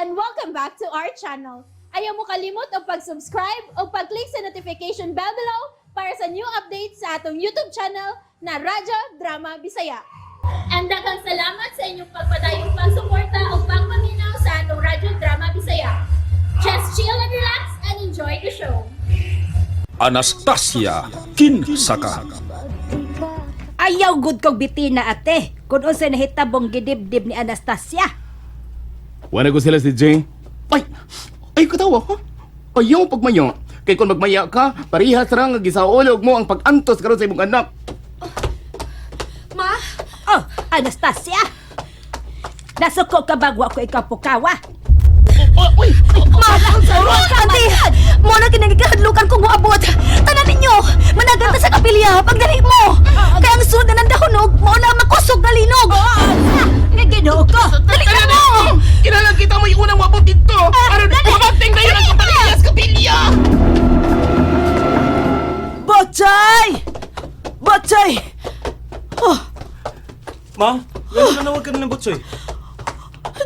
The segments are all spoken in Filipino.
and welcome back to our channel. Ayaw mo kalimot o pag-subscribe o pag-click sa notification bell below para sa new updates sa atong YouTube channel na Radyo Drama Bisaya. And daghang salamat sa inyong pagpadayong pagsuporta o pagpaminaw sa atong Radyo Drama Bisaya. Just chill and relax and enjoy the show. Anastasia Kinsaka. Ayaw gud kog bitina ate. Kun unsa nahitabong gidibdib ni Anastasia. Wala ko sila si Jay. Ay katawa ha? Ayaw pagmayo. Kay kung magmaya ka, parihas ra nga gisaulog mo ang pag-antos karon sa imong anak. Ma? Oh, Anastasia. Nasuko ka bagwa ko ikaw pukawa. Ma, ate, mo na kinagikahadlukan kong muabot. Tanan ninyo, managan ta sa kapilya pagdali mo. Kaya ang sunod na ng dahonog, mo na makusog na linog. Ginoo ko, dali ka mo. Kinalang kita mo yung unang wabot dito. Ano na pumating na yun ang kapalilas kapilya? Bochay! Bochay! Oh, Ma, gano'n na nawag ka na ng butsoy.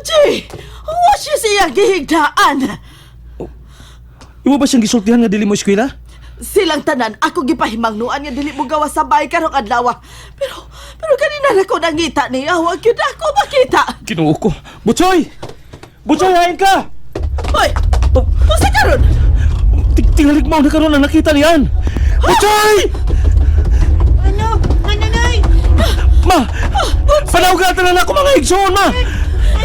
Jay! Wa siya siya gihigdaan. Imo ba siyang gisultihan nga dili mo eskwela? Silang tanan, ako gipahimangnuan nga dili mo gawa sa bahay karong adlaw. Pero kanina na ko nangita niya, wag yun ako makita. Ginoo ko. Butsoy! Butsoy, hain ka! Hoy, sa karon? Tingalig mo na karon ang nakita niyan. Butsoy! Ano? Nanay? Ma! Panawgatan na ako mga igsoon, ma!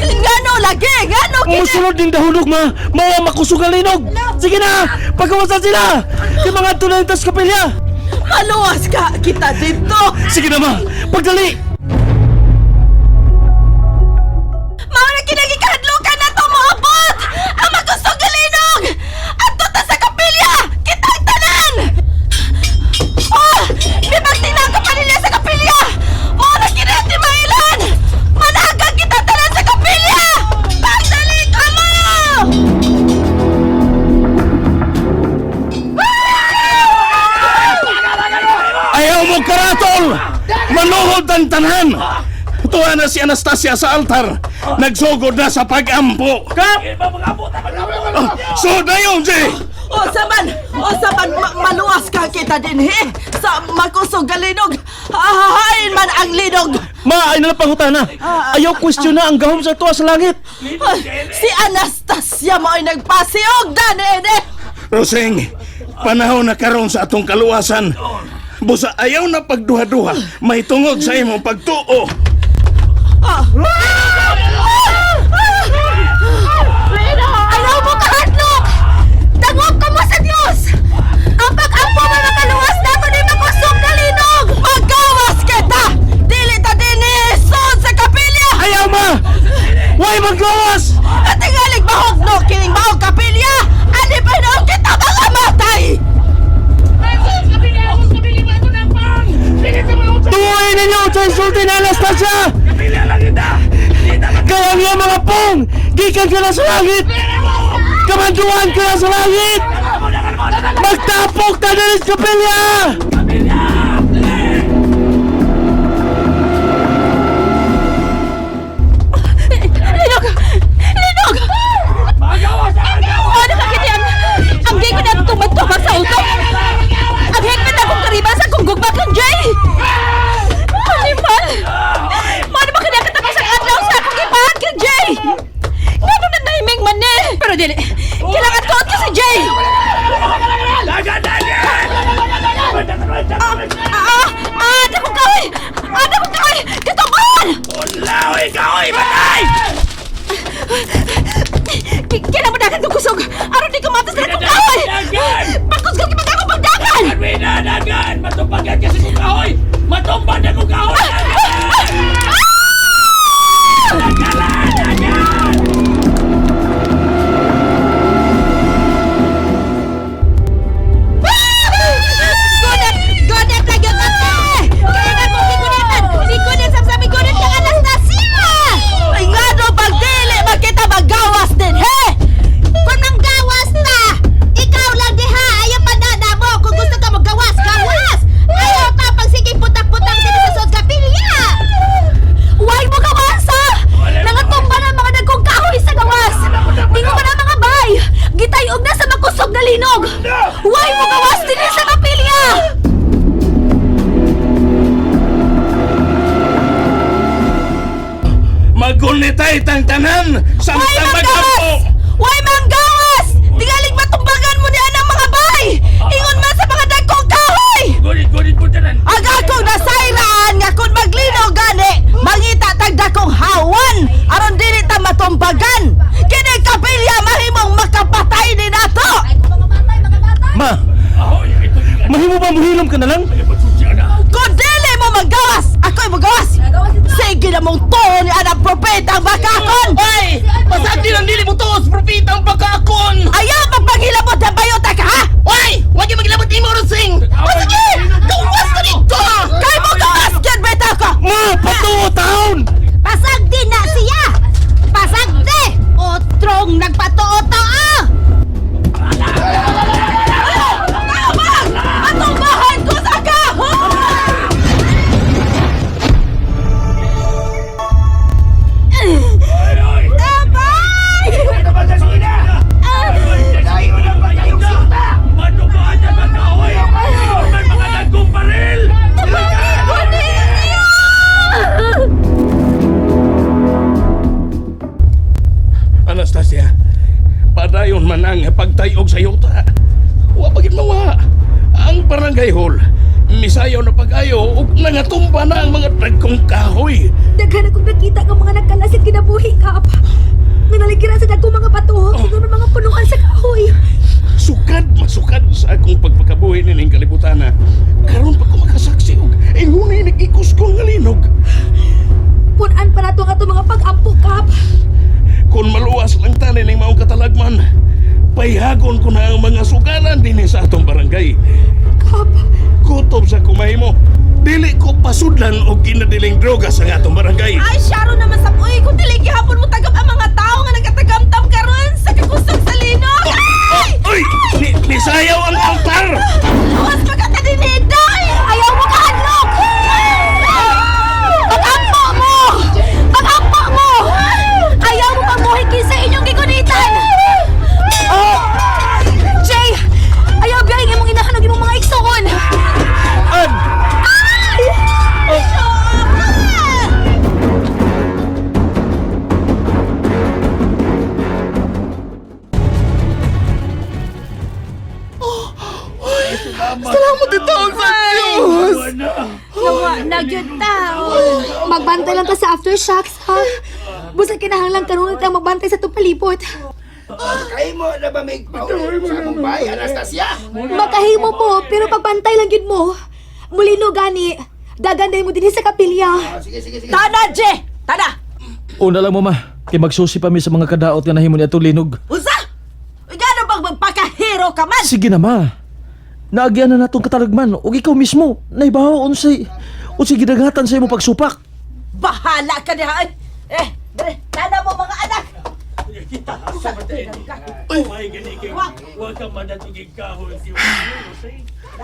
Ngano lagi? Ngano Musulod din dahunog, ma! Mawa makusog ang linog! Sige na! Pagkawasan sila! Yung mga tunay tas kapilya! Maluwas ka kita dito. Sige na, ma! Pagdali! Mao na kinagikahadlukan na to moabot. Ang magustong galinog. Adto ta sa kapilya. Kitang tanan. Oh, bibagtina ka pa nila sa kapilya. Mao na kinati mailan. Managang kita tanan sa kapilya. Pagdali ka mo. Ayaw mo karatol! Manuhod ang tanan! Tuwa na si Anastasia sa altar. Nagsugod na sa pag-ampo. Kap! So na yun, Jay! O saman, maluwas ka kita din sa makusog galinog. Hahain man ang linog. Ma, ay nalang pangutana. Ayaw question na ang gahom sa tuwa sa langit. Si Anastasia mo ay nagpasiog na nene. Roseng, panahon na karon sa atong kaluwasan. Busa ayaw na pagduha-duha. May tungod sa imong pagtuo. Ayaw mo kahadlok! Dangog ka mo sa Diyos! Ang pag-ampo mo makaluwas na ako ni makusog na linog! Magawas kita! Dili ta din isun sa kapilya! Ayaw ma! Huwag maglawas! At tingalig bahog no, kining bahog kapilya! Ani pa noon kita mga matay! Tuwain ninyo sa insulti na Anastasia! Kaya nga mga pong! Gikan ka na sa langit! Kamanduan ka na sa langit! Magtapok na din sa kapilya! Linog! Linog! Ano ka kiniyan? Ang di ko na tumatubag sa utok! Ang higpit akong karibal sa kung gugma kang Jay! Animal! Mano ba kinakita ko sa adlaw sa akong ipahan kang Jay? Ngano na naiming man eh! Pero dili, kailangan ko ka si Jay! Ada ko kaway! Ada ko kaway! Kataban! Kinamadagan ko kusog! Aron di ko matas na kong kaway! Pagkus ko kipag ako pagdagan! Dagan! Matumpagan kasi kong kahoy! Matumpan na kong kahoy! Godet! Godet lagi ang ate! Kaya nga kong bigunetan! Bigunet sa sabi godet kang Anastasia! Ay nga no, pagdili magkita magawas din, he! Kung manggawas na! Ikaw lang diha! Ayaw pa na mo! Kung gusto ka magawas, gawas! Ayaw ta pag sige putak-putak din sa sod kapilya! Magunitay tang tanan sa Way matang manggawas! magampo. Way manggawas! Tingalig matumbagan mo niya ng mga bay! Ingon man sa mga dagkong kahoy! Gunit po tanan. Aga kong nasayraan nga kung maglinaw gani, mangita tag dakong hawan aron dili ta matumbagan. Kini kapilya mahimong makapatay ni nato. Ma, Ahoy, ito yung mahimo ba muhilom ka na lang? pagsudya na. Kung dili mo magawas, ako'y magawas. Sige na mong tuon ni anak propeta ang bakakon. Ay! Pasag din ang dili mo tuos, propita ang pagkakon! Ayaw magpaghilabot na bayota ka ha? Ay! Huwag yung maglabot ni Morosing! O sige, gawas ka dito. Kay mo gawas dyan beta ko. Ma, patuo taon! Pasag din na siya! Pasag di! Otrong nagpatuo-tao! Tabang! Matumbahan ko sa kahoy! Ay, ay! Tabang! Ano ba sa sina? Layo na ba kayong sinta? Matubahan na ba kahoy? Ingon man mga dagkong baril! Anastasia, padayon man ang pagtayog sa yuta. Wa pagit mawa. Ang barangay hall, misayaw na pag-ayo ug nangatumba na ang mga dagkong kahoy. Daghan akong nakita ng mga nagkalasit kinabuhi, Kap. Nga naligiran sa dagkong mga bato, siguro mga punuan sa kahoy. Masukad sa akong pagpakabuhi nining kalibutan na. Karon pa ko makasaksi og ingunay nag-ikos kong ngalinog. Punan pa nato nga mga pag-ampo, Kap. Kung maluwas lang tanin ng maong katalagman, payagon ko na ang mga sugalan din sa atong barangay. Kap, Kutob sa kumay mo, dili ko pasudlan o ginadiling droga sa atong barangay. Ay, Sharon naman sa uy, kung dili gihapon mo tagap ang mga tao nga nagkatagamtam karon sa kakusog sa linog. Ay! Uy! Nisayaw ang altar! Luwas pagkatadiniday! Ayaw mo kahadlok! Pag-ampo mo! Pag-ampo mo! Ayaw mo mamuhiki sa inyong gigunitan! Jay! Ayaw biyang imong inahanog imong mga igsoon! An! Salamat ito sa Diyos! nawa na gyud tao. Magbantay lang ka sa aftershocks, ha? Busa kinahanglan karon tayong magbantay sa tupalipot. Kayo mo na ba may paulit sa Mumbai, Anastasia? Makahimo po, pero pagbantay lang gyud mo. Mulino gani, dagan dahil mo din sa kapilya. Sige, sige, sige. Tada, Jay! Tada! Una lang mo, ma. Kay magsusi pa mi sa mga kadaot nga nahimo niya linog. Usa! Uy, gano'n bang magpakahero ka man? Sige na, ma. Naagyan na natong katalagman. O ikaw mismo, naibaho unsay gidagatan sa imo pagsupak. Bahala ka dihaan! Dere, tanda mo mga anak! Kita, sa matayin. Ay, ganigay. Huwag kang madatugig kahoy.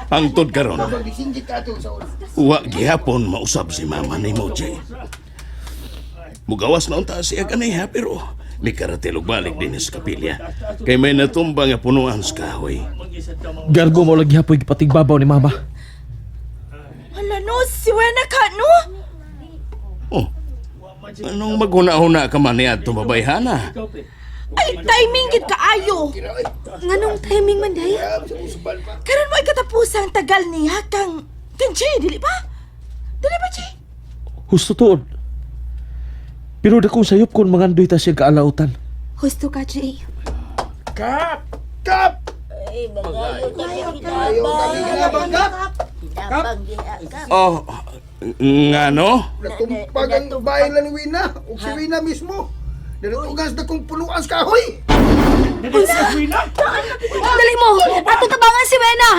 Pangtod karon, Magisingit ka ito sa ulo. wa gihapon mausab si mama ni Moji. Mugawas na unta siya ganiha pero may karatilog balik din sa kapilya. Kay may natumba nga punuan sa kahoy. Garbo mo lagi hapoy patigbabaw ni mama. Hala no, si Wena ka, no? Oh, anong maghuna-huna ka man niya tumabayhana? Ay, timing gid kaayo. Nganong timing man day? Karon mo ay katapusang tagal niya kang Jay, dili ba? Dili ba, Jay? Husto tuod. Pero dakong sayop kon mangandoy ta siya kaalautan. Husto ka, Jay. Kap! Kap! Ayaw kami ginabang kap! Oh, nga no? Natumpag ang bahay lang ni Wina. O si Wina mismo. Nanutugas na kong punuan sa kahoy. Dali mo! Ato tabangan si Wena!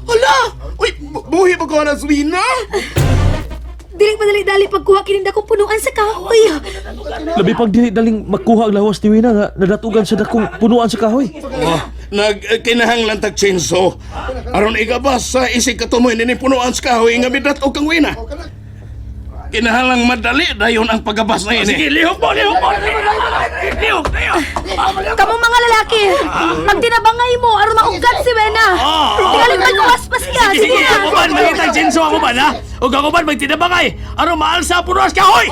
Hala! Uy, buhi ba ko na Swina? Dili madali-dali pagkuha kininda kong punuan sa kahoy. Labi pag dili daling makuha ang lawas ni Wina nga nadatugan sa dakong punuan sa kahoy. Oh, nagkinahanglan tag chinso. Aron igabas sa isig katumoy ni punuan sa kahoy nga midat o kang Wina. Kinahanglang madali dayon ang pagabas na ini. Sige, lihok mo! Lihok! Lihok! Kamu mga lalaki, magtinabangay mo aron maugad si Wena. Tingali magkumaspas ka. Sige Sige, na. ako man, mangitang sinso ako man, ha? O ako man, magtinabangay! Ano maalsa punos ka, hoy!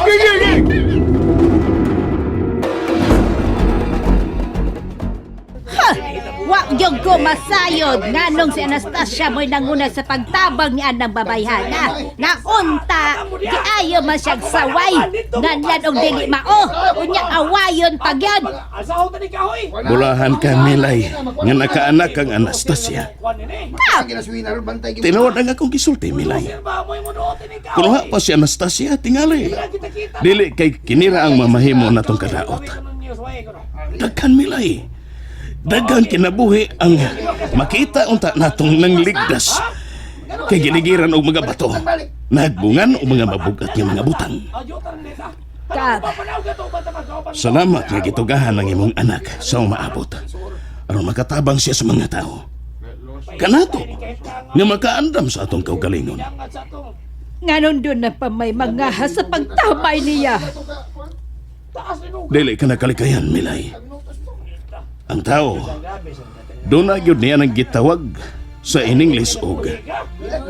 Wa yung ko masayod nganong si Anastasia mo'y nanguna sa pagtabang ni anang babayhana. Naunta, di ayo man siyang saway. Nganlan og dili mao. Unya awayon pagyan. Asahon na ni ka, hoy! Bulahan ka, Milay, nga nakaanak kang Anastasia. Sige na si Wina, bantay gyud. Tinawad ang akong kisulti, Milay. Kunuha pa si Anastasia, tingali. Dili kay kinira ang mamahimo na tong kadaot. Daghan, Milay. Daghan kinabuhi ang makita unta natong nangligdas. Kay giligiran og mga bato. Nagbungan og mga mabugat nga mga butang. Ka, Salamat nga gitugahan ang imong anak sa umaabot. Aron makatabang siya sa mga tao. Kanato nga makaandam sa atong kaugalingon. nganon doon na pa may mga sa pagtabay niya. Dili ka nakalikayan, Milay. Ang tao, doon na yun niya nang gitawag sa in English og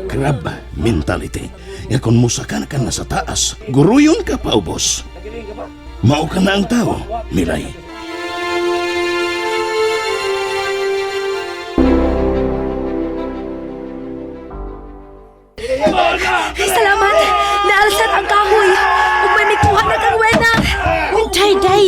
crab mentality. Ya kung musaka na ka na sa taas, guruyon ka pa, ubos. Mao ka na ang tao, Milay. Ay, salamat! Naalsan ang kahoy! Ug may nikuha na kang Wena! Day,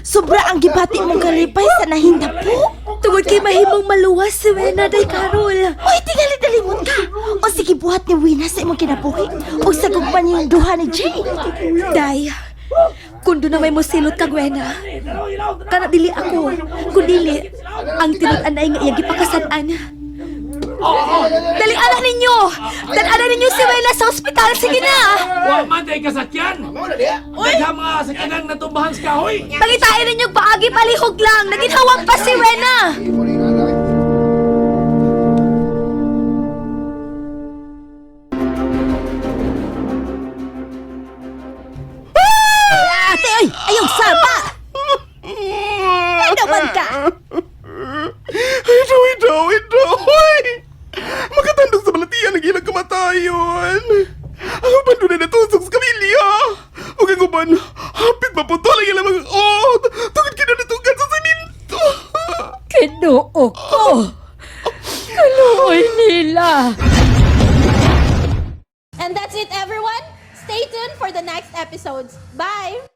sobra ang gibati mong kalipay sa nahindapo. Tungod kay mahimong maluwas si Wena, Day Carol! Uy, tingali dalimot ka. O sige, buhat ni Wina sa imong kinabuhi. O sa gugman niyong duha ni Jay. Day, kung doon na may musilot kag Wena, kana dili ako, kung dili, ang tinud-an ay nga iyagi pakasan-an. Dali anak ninyo! Dali ninyo si Wena sa ospital! Sige na! Wa man tayo kasakyan! Dagha mga sakyanang natumbahan sa kahoy! Pangitain ninyo paagi palihog lang! Naginhawag pa si Wena! Ate, oy! Ayong saba! Ay naman ka! Ito! Makatandog sa balatian ng ilang kamatayon. Ang bando na natusok sa kamilya. Huwag ang uban, hapit maputol ang ilang mga od. Tugod ka na natugan sa siminto. Kinuo ko! Kaluoy nila! And that's it, everyone. Stay tuned for the next episodes. Bye!